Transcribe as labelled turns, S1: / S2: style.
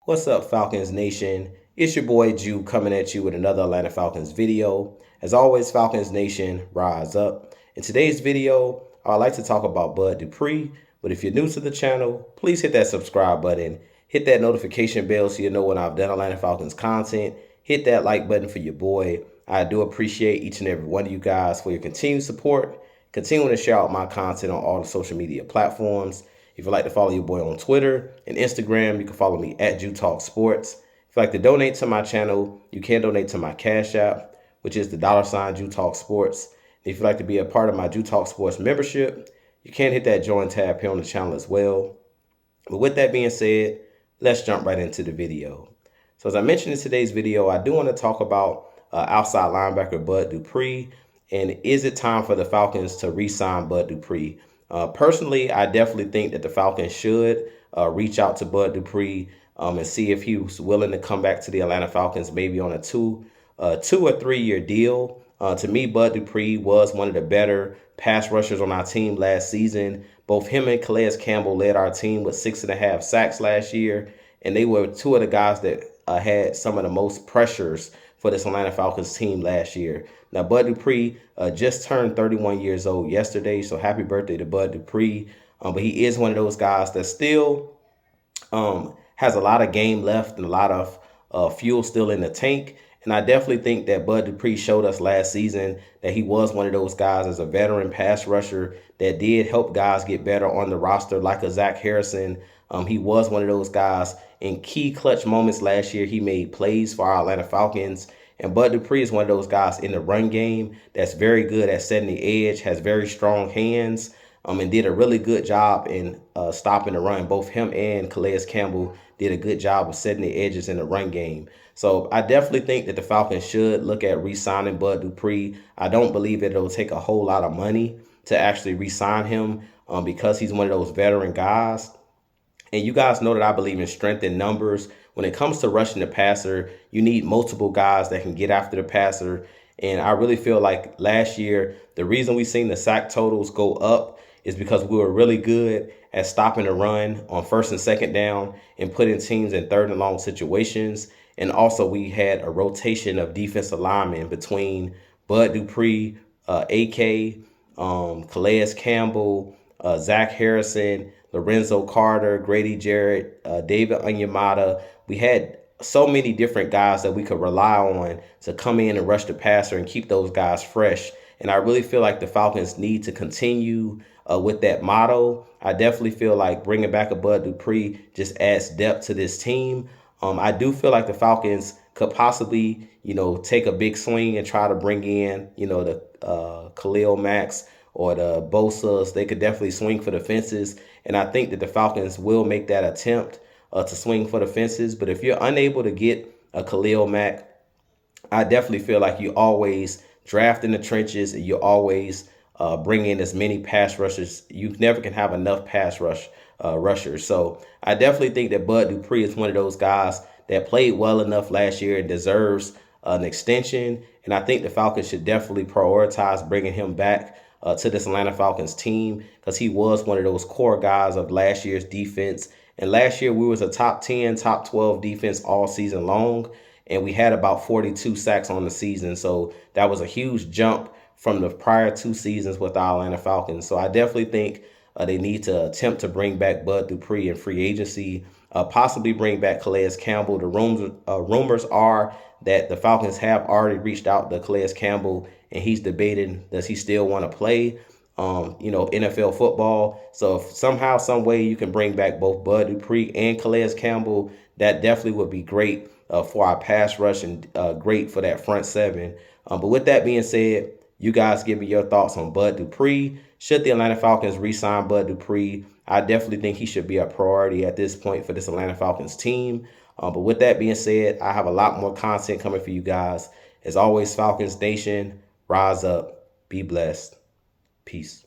S1: What's up, Falcons Nation? It's your boy Jew coming at you with another Atlanta Falcons video. As always, Falcons Nation, rise up. In today's video, I'd like to talk about Bud Dupree, but if you're new to the channel, please hit that subscribe button, hit that notification bell so you know when I've done Atlanta Falcons content, hit that like button for your boy. I do appreciate each and every one of you guys for your continued support, continuing to share out my content on all the social media platforms. If you'd like to follow your boy on Twitter and Instagram, you can follow me at JewTalkSports. If you'd like to donate to my channel, you can donate to my Cash App, which is the $JewTalkSports. If you'd like to be a part of my JewTalkSports membership, you can hit that join tab here on the channel as well. But with that being said, let's jump right into the video. So as I mentioned in today's video, I do want to talk about outside linebacker Bud Dupree, and is it time for the Falcons to re-sign Bud Dupree? Personally, I definitely think that the Falcons should reach out to Bud Dupree and see if he was willing to come back to the Atlanta Falcons, maybe on a two or 3 year deal. To me, Bud Dupree was one of the better pass rushers on our team last season. Both him and Calais Campbell led our team with 6.5 sacks last year, and they were two of the guys that had some of the most pressures for this Atlanta Falcons team last year. Now, Bud Dupree just turned 31 years old yesterday, so happy birthday to Bud Dupree. But he is one of those guys that still has a lot of game left and a lot of fuel still in the tank. And I definitely think that Bud Dupree showed us last season that he was one of those guys as a veteran pass rusher that did help guys get better on the roster, like a Zach Harrison. He was one of those guys in key clutch moments last year. He made plays for our Atlanta Falcons. And Bud Dupree is one of those guys in the run game that's very good at setting the edge, has very strong hands, and did a really good job in stopping the run. Both him and Calais Campbell did a good job of setting the edges in the run game. So I definitely think that the Falcons should look at re-signing Bud Dupree. I don't believe that it'll take a whole lot of money to actually re-sign him because he's one of those veteran guys. And you guys know that I believe in strength in numbers. When it comes to rushing the passer, you need multiple guys that can get after the passer. And I really feel like last year, the reason we seen the sack totals go up is because we were really good at stopping the run on first and second down and putting teams in third and long situations. And also we had a rotation of defensive linemen between Bud Dupree, AK, Calais Campbell, Zach Harrison, Lorenzo Carter, Grady Jarrett, David Onyemata. We had so many different guys that we could rely on to come in and rush the passer and keep those guys fresh. And I really feel like the Falcons need to continue with that motto. I definitely feel like bringing back a Bud Dupree just adds depth to this team. I do feel like the Falcons could possibly, take a big swing and try to bring in, the Khalil Max or the Bosa's. They could definitely swing for the fences. And I think that the Falcons will make that attempt to swing for the fences. But if you're unable to get a Khalil Mack, I definitely feel like you always draft in the trenches and you always bring in as many pass rushers. You never can have enough pass rushers. So I definitely think that Bud Dupree is one of those guys that played well enough last year and deserves an extension. And I think the Falcons should definitely prioritize bringing him back to this Atlanta Falcons team because he was one of those core guys of last year's defense. And last year we was a top 10, top 12 defense all season long. And we had about 42 sacks on the season. So that was a huge jump from the prior 2 seasons with the Atlanta Falcons. So I definitely think they need to attempt to bring back Bud Dupree in free agency, possibly bring back Calais Campbell. The rumors are that the Falcons have already reached out to Calais Campbell, and he's debating, does he still want to play, NFL football. So if somehow, some way you can bring back both Bud Dupree and Calais Campbell, that definitely would be great for our pass rush and great for that front seven. But with that being said, you guys give me your thoughts on Bud Dupree. Should the Atlanta Falcons re-sign Bud Dupree? I definitely think he should be a priority at this point for this Atlanta Falcons team. But with that being said, I have a lot more content coming for you guys. As always, Falcons Nation, rise up, be blessed. Peace.